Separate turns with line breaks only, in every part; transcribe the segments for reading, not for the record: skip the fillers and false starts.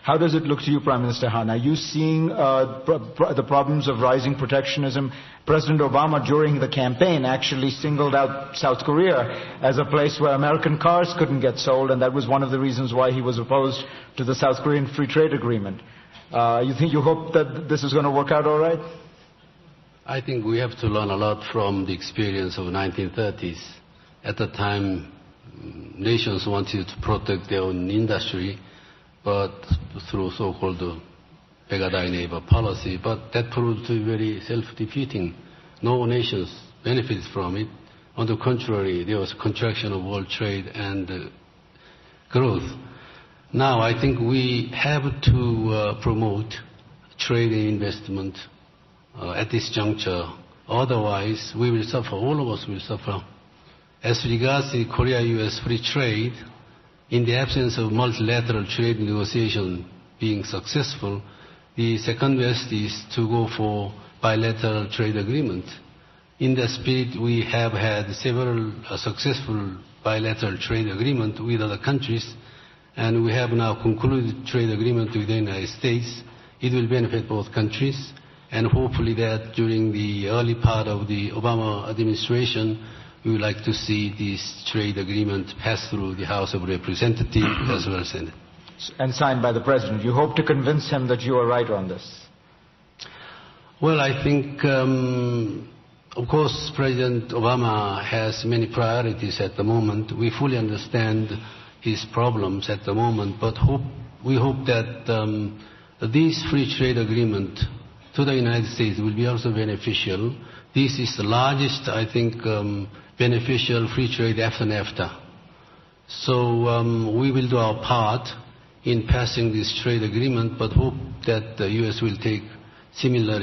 How does it look to you, Prime Minister Han? Are you seeing the problems of rising protectionism? President Obama, during the campaign, actually singled out South Korea as a place where American cars couldn't get sold, and that was one of the reasons why he was opposed to the South Korean Free Trade Agreement. You hope that this is going to work out all right?
I think we have to learn a lot from the experience of the 1930s. At the time, nations wanted to protect their own industry, but through so-called beggar thy neighbor policy, but that proved to be very self-defeating. No nations benefited from it. On the contrary, there was contraction of world trade and growth. Now, I think we have to promote trade and investment at this juncture. Otherwise, we will suffer. All of us will suffer. As regards the Korea-US free trade, in the absence of multilateral trade negotiation being successful, the second best is to go for bilateral trade agreement. In that spirit, we have had several successful bilateral trade agreements with other countries, and we have now concluded trade agreement with the United States. It will benefit both countries, and hopefully that during the early part of the Obama administration, we would like to see this trade agreement pass through the House of Representatives as well as Senate.
And signed by the President. You hope to convince him that you are right on this?
Well, I think, of course, President Obama has many priorities at the moment. We fully understand his problems at the moment, but we hope that this free trade agreement to the United States will be also beneficial. This is the largest, I think, beneficial free trade after NAFTA. So we will do our part in passing this trade agreement, but hope that the U.S. will take similar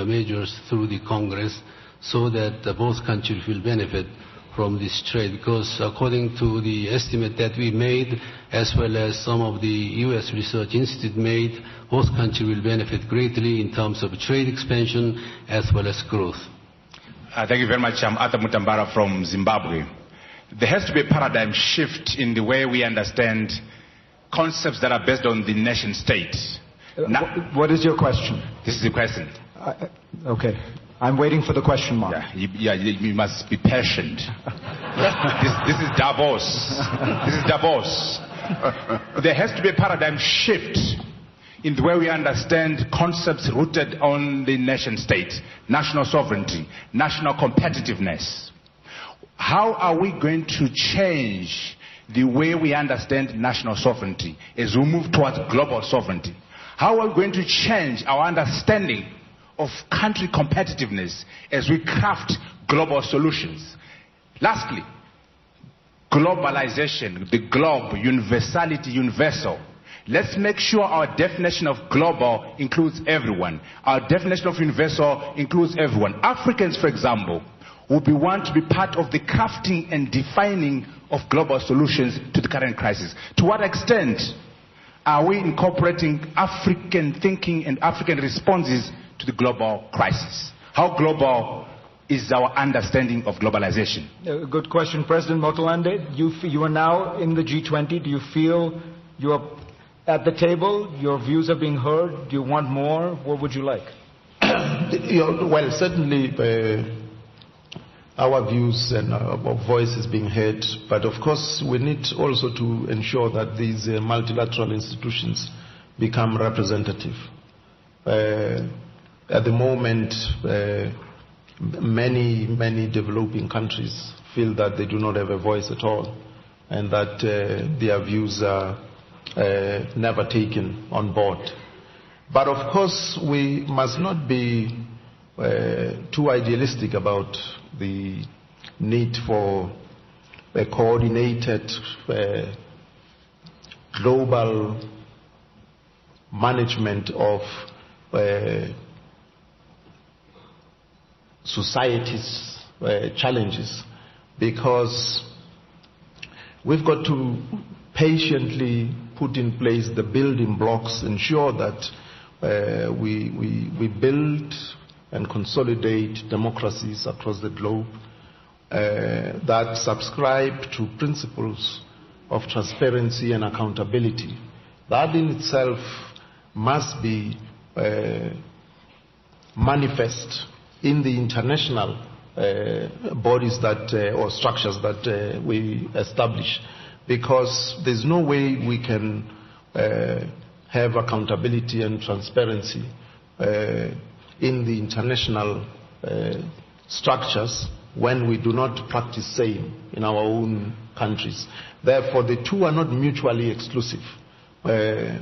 measures through the Congress so that both countries will benefit from this trade. Because according to the estimate that we made, as well as some of the U.S. Research Institute made, both countries will benefit greatly in terms of trade expansion as well as growth.
Thank you very much. I'm Arthur Mutambara from Zimbabwe. There has to be a paradigm shift in the way we understand concepts that are based on the nation state.
What is your question?
This is the question.
Okay. I'm waiting for the question mark.
You must be patient. This is Davos. This is Davos. There has to be a paradigm shift in the way we understand concepts rooted on the nation state, national sovereignty, national competitiveness. How are we going to change the way we understand national sovereignty as we move towards global sovereignty? How are we going to change our understanding of country competitiveness as we craft global solutions? Lastly, globalization, the globe, universality, universal. Let's make sure our definition of global includes everyone. Our definition of universal includes everyone. Africans, for example, would want to be part of the crafting and defining of global solutions to the current crisis. To what extent are we incorporating African thinking and African responses to the global crisis? How global is our understanding of globalization?
Good question. President Motolande, you are now in the G20. Do you feel you are at the table? Your views are being heard? Do you want more? What would you like?
Well, certainly our views and our voice is being heard, but of course we need also to ensure that these multilateral institutions become representative. At the moment, many developing countries feel that they do not have a voice at all, and that their views are never taken on board. But of course, we must not be too idealistic about the need for a coordinated global management of society's challenges, because we've got to patiently put in place the building blocks, ensure that we build and consolidate democracies across the globe that subscribe to principles of transparency and accountability, That in itself must be manifest in the international bodies that or structures that we establish, because there's no way we can have accountability and transparency in the international structures when we do not practice same in our own countries. Therefore, the two are not mutually exclusive. The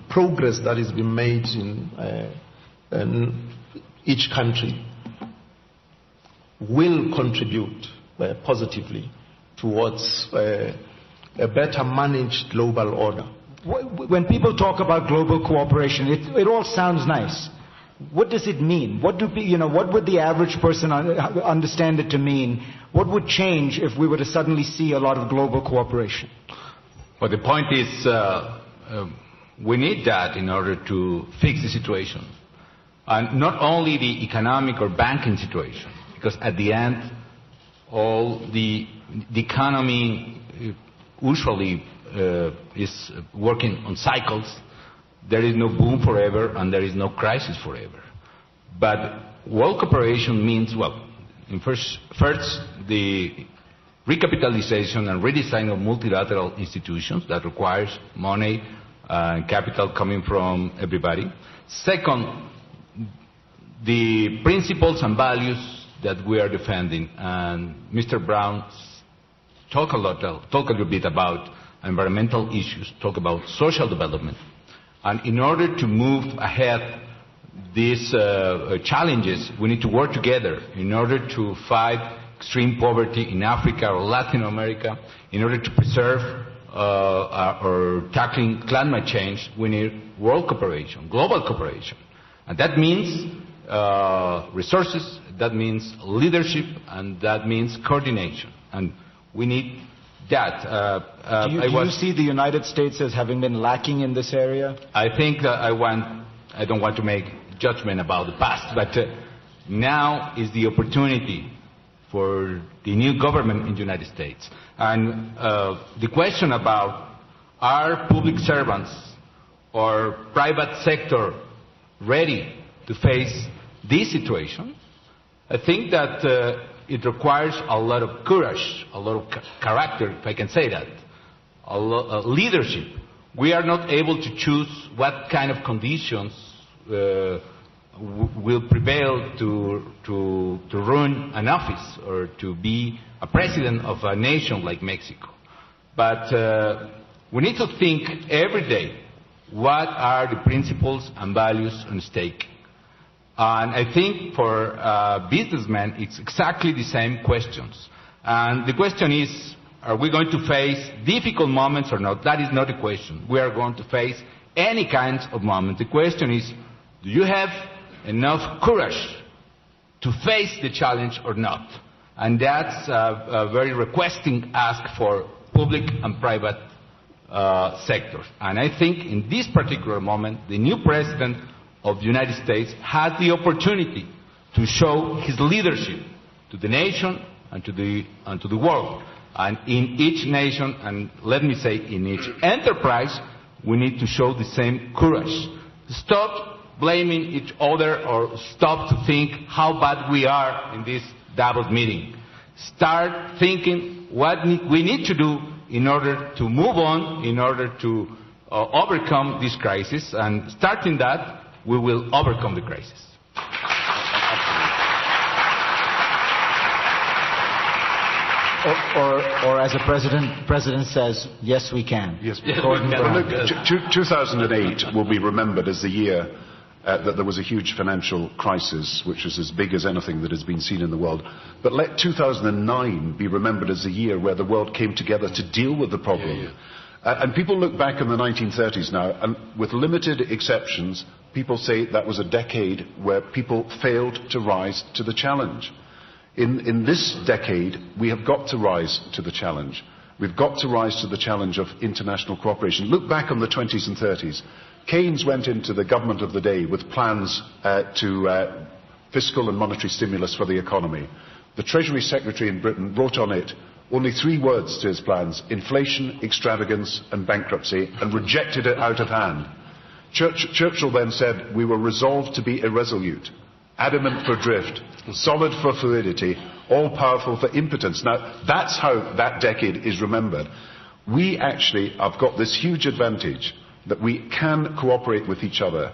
progress that has been made in each country will contribute positively towards a better managed global order.
When people talk about global cooperation, it all sounds nice. What does it mean? What would the average person understand it to mean? What would change if we were to suddenly see a lot of global cooperation?
Well, the point is, we need that in order to fix the situation. And not only the economic or banking situation, because at the end, all the economy usually is working on cycles. There is no boom forever and there is no crisis forever. But world cooperation means, well, first the recapitalization and redesign of multilateral institutions that requires money and capital coming from everybody. Second, the principles and values that we are defending. And Mr. Brown talk a little bit about environmental issues, talk about social development. And in order to move ahead these challenges, we need to work together in order to fight extreme poverty in Africa or Latin America, in order to preserve or tackling climate change. We need world cooperation, global cooperation. And that means resources, that means leadership, and that means coordination. And we need that.
Do you see the United States as having been lacking in this area?
I think I don't want to make judgment about the past, but now is the opportunity for the new government in the United States. And the question about are public servants or private sector ready to face this situation? I think that it requires a lot of courage, a lot of character, if I can say that, leadership. We are not able to choose what kind of conditions will prevail to run an office or to be a president of a nation like Mexico. But we need to think every day what are the principles and values on stake. And I think for businessmen, it's exactly the same questions. And the question is, are we going to face difficult moments or not? That is not the question. We are going to face any kinds of moments. The question is, do you have enough courage to face the challenge or not? And that's a very requesting ask for public and private sectors. And I think in this particular moment, the new president of the United States has the opportunity to show his leadership to the nation and to the world. And in each nation, and let me say in each enterprise, we need to show the same courage. Stop blaming each other or stop to think how bad we are in this Davos meeting. Start thinking what we need to do in order to move on, in order to overcome this crisis. And starting that, we will overcome the crisis.
Or as a president says, yes, we can.
Yes, look, 2008 will be remembered as the year that there was a huge financial crisis, which is as big as anything that has been seen in the world. But let 2009 be remembered as the year where the world came together to deal with the problem. And people look back in the 1930s now, and with limited exceptions, people say that was a decade where people failed to rise to the challenge. In this decade, we have got to rise to the challenge. We've got to rise to the challenge of international cooperation. Look back on the 20s and 30s. Keynes went into the government of the day with plans to fiscal and monetary stimulus for the economy. The Treasury Secretary in Britain wrote on it, only 3 words to his plans: inflation, extravagance and bankruptcy, and rejected it out of hand. Churchill then said, "We were resolved to be irresolute, adamant for drift, solid for fluidity, all-powerful for impotence." Now, that's how that decade is remembered. We actually have got this huge advantage that we can cooperate with each other.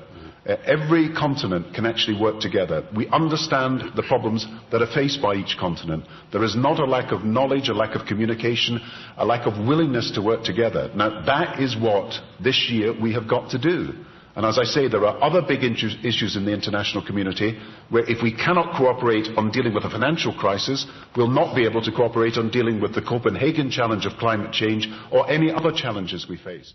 Every continent can actually work together. We understand the problems that are faced by each continent. There is not a lack of knowledge, a lack of communication, a lack of willingness to work together. Now, that is what this year we have got to do. And as I say, there are other big issues in the international community where if we cannot cooperate on dealing with a financial crisis, we'll not be able to cooperate on dealing with the Copenhagen challenge of climate change or any other challenges we face.